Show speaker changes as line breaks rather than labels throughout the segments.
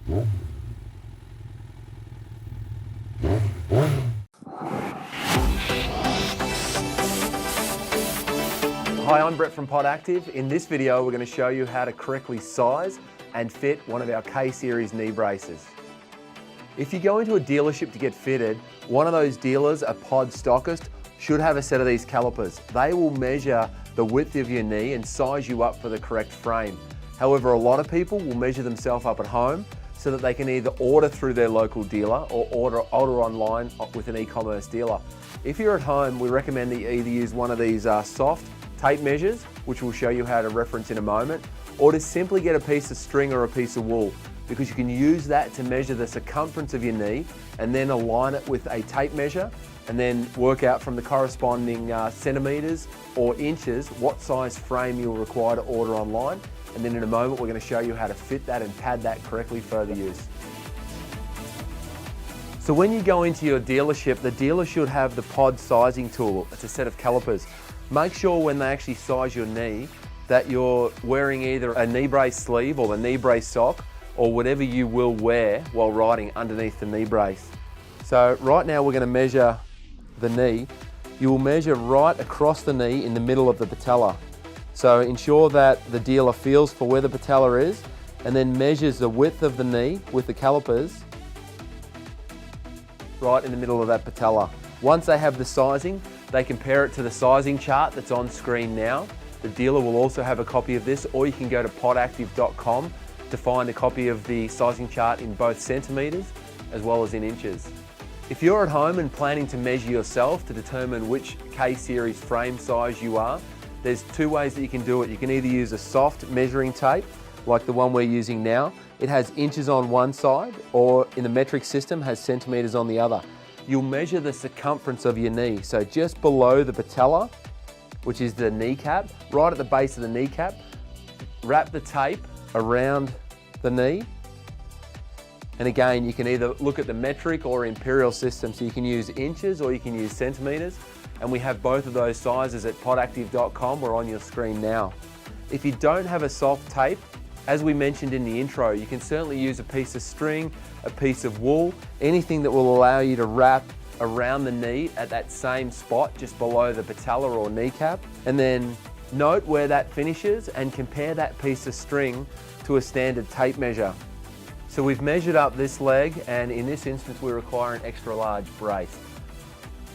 Hi, I'm Brett from PodActive. In this video, we're going to show you how to correctly size and fit one of our K-Series knee braces. If you go into a dealership to get fitted, one of those dealers, a pod stockist, should have a set of these calipers. They will measure the width of your knee and size you up for the correct frame. However, a lot of people will measure themselves up at home so that they can either order through their local dealer or order online with an e-commerce dealer. If you're at home, we recommend that you either use one of these soft tape measures, which we'll show you how to reference in a moment, or to simply get a piece of string or a piece of wool, because you can use that to measure the circumference of your knee and then align it with a tape measure and then work out from the corresponding centimeters or inches what size frame you'll require to order online. And then in a moment, we're going to show you how to fit that and pad that correctly for the use. So when you go into your dealership, the dealer should have the pod sizing tool. It's a set of calipers. Make sure when they actually size your knee that you're wearing either a knee brace sleeve or the knee brace sock or whatever you will wear while riding underneath the knee brace. So right now we're going to measure the knee. You will measure right across the knee in the middle of the patella. So ensure that the dealer feels for where the patella is and then measures the width of the knee with the calipers right in the middle of that patella. Once they have the sizing, they compare it to the sizing chart that's on screen now. The dealer will also have a copy of this, or you can go to podactive.com to find a copy of the sizing chart in both centimeters as well as in inches. If you're at home and planning to measure yourself to determine which K-Series frame size you are, there's two ways that you can do it. You can either use a soft measuring tape, like the one we're using now. It has inches on one side, or in the metric system has centimeters on the other. You'll measure the circumference of your knee. So just below the patella, which is the kneecap, right at the base of the kneecap, wrap the tape around the knee. And again, you can either look at the metric or imperial system, so you can use inches or you can use centimeters. And we have both of those sizes at podactive.com. We're on your screen now. If you don't have a soft tape, as we mentioned in the intro, you can certainly use a piece of string, a piece of wool, anything that will allow you to wrap around the knee at that same spot just below the patella or kneecap. And then note where that finishes and compare that piece of string to a standard tape measure. So we've measured up this leg, and in this instance we require an extra large brace.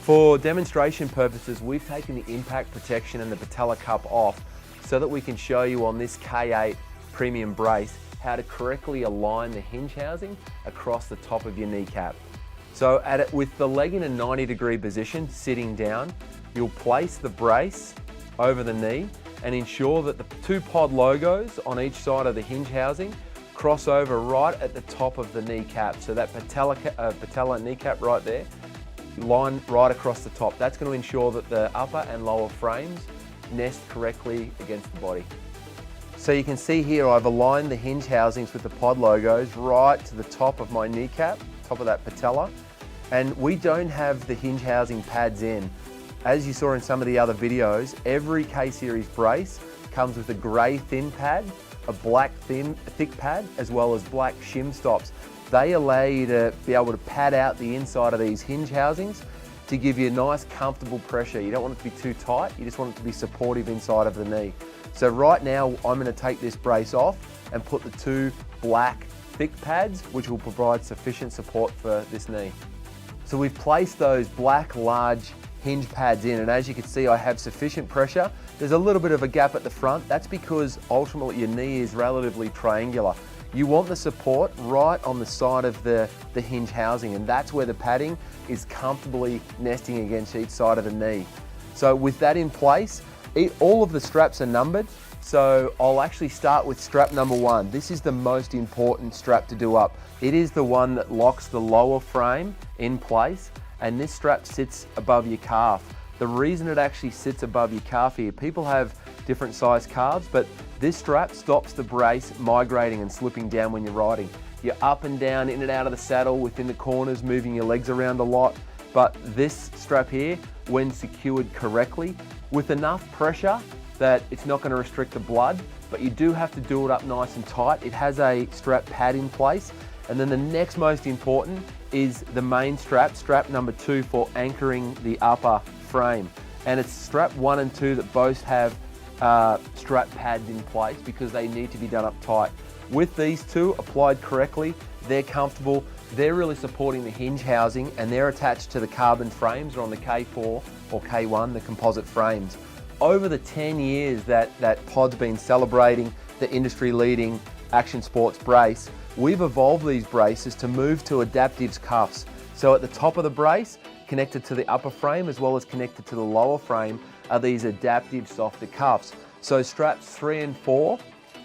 For demonstration purposes, we've taken the impact protection and the patella cup off so that we can show you on this K8 premium brace how to correctly align the hinge housing across the top of your kneecap. So with the leg in a 90-degree position, sitting down, you'll place the brace over the knee and ensure that the two pod logos on each side of the hinge housing cross over right at the top of the kneecap. So that patella kneecap right there, line right across the top. That's going to ensure that the upper and lower frames nest correctly against the body. So you can see here I've aligned the hinge housings with the pod logos right to the top of my kneecap, top of that patella, and we don't have the hinge housing pads in. As you saw in some of the other videos, every K-Series brace comes with a grey thin pad, a black thick pad, as well as black shim stops. They allow you to be able to pad out the inside of these hinge housings to give you a nice comfortable pressure. You don't want it to be too tight, you just want it to be supportive inside of the knee. So right now I'm going to take this brace off and put the two black thick pads, which will provide sufficient support for this knee. So we've placed those black large hinge pads in, and as you can see I have sufficient pressure. There's a little bit of a gap at the front. That's because ultimately your knee is relatively triangular. You want the support right on the side of the hinge housing, and that's where the padding is comfortably nesting against each side of the knee. So with that in place, all of the straps are numbered. So I'll actually start with strap number 1. This is the most important strap to do up. It is the one that locks the lower frame in place, and this strap sits above your calf. The reason it actually sits above your calf here, people have different size calves, but this strap stops the brace migrating and slipping down when you're riding. You're up and down, in and out of the saddle, within the corners, moving your legs around a lot. But this strap here, when secured correctly, with enough pressure that it's not going to restrict the blood, but you do have to do it up nice and tight. It has a strap pad in place, And then the next most important is the main strap, strap number 2 for anchoring the upper frame. And it's strap 1 and 2 that both have strap pads in place because they need to be done up tight. With these two applied correctly, they're comfortable, they're really supporting the hinge housing, and they're attached to the carbon frames or on the K4 or K1, the composite frames. Over the 10 years that Pod's been celebrating the industry-leading action sports brace, we've evolved these braces to move to adaptive cuffs. So at the top of the brace, connected to the upper frame as well as connected to the lower frame, are these adaptive softer cuffs. So straps 3 and 4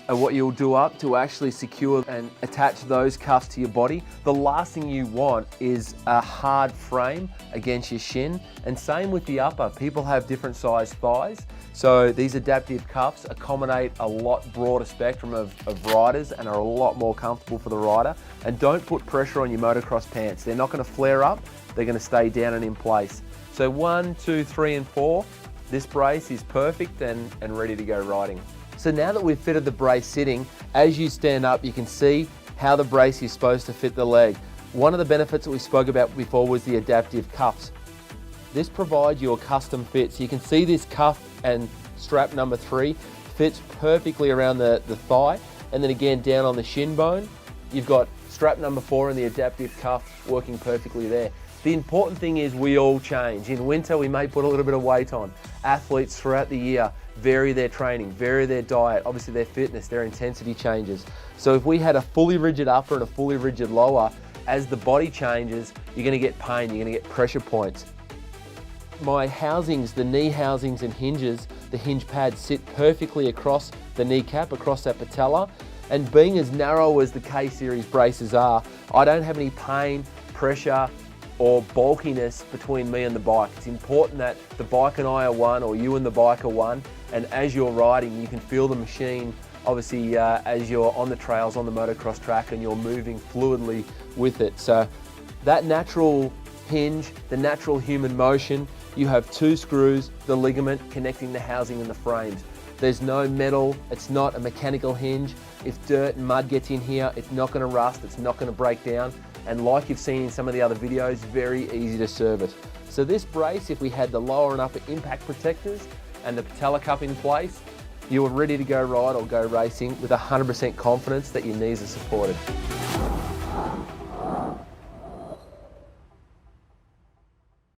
are what you'll do up to actually secure and attach those cuffs to your body. The last thing you want is a hard frame against your shin, and same with the upper. People have different size thighs, so these adaptive cuffs accommodate a lot broader spectrum of riders and are a lot more comfortable for the rider, and don't put pressure on your motocross pants. They're not going to flare up, they're going to stay down and in place. So 1, 2, 3 and 4, this brace is perfect and ready to go riding. So now that we've fitted the brace sitting, as you stand up, you can see how the brace is supposed to fit the leg. One of the benefits that we spoke about before was the adaptive cuffs. This provides you a custom fit. So you can see this cuff and strap number 3 fits perfectly around the thigh, and then again down on the shin bone. You've got strap number 4 and the adaptive cuff working perfectly there. The important thing is we all change. In winter, we may put a little bit of weight on. Athletes throughout the year vary their training, vary their diet, obviously their fitness, their intensity changes. So if we had a fully rigid upper and a fully rigid lower, as the body changes, you're gonna get pain, you're gonna get pressure points. My housings, the knee housings and hinges, the hinge pads sit perfectly across the kneecap, across that patella, and being as narrow as the K-Series braces are, I don't have any pain, pressure, or bulkiness between me and the bike. It's important that the bike and I are one, or you and the bike are one, and as you're riding, you can feel the machine, obviously, as you're on the trails, on the motocross track, and you're moving fluidly with it. So that natural hinge, the natural human motion, you have 2 screws, the ligament connecting the housing and the frames. There's no metal, it's not a mechanical hinge. If dirt and mud gets in here, it's not gonna rust, it's not gonna break down. And like you've seen in some of the other videos, very easy to service. So this brace, if we had the lower and upper impact protectors and the patella cup in place, you are ready to go ride or go racing with 100% confidence that your knees are supported.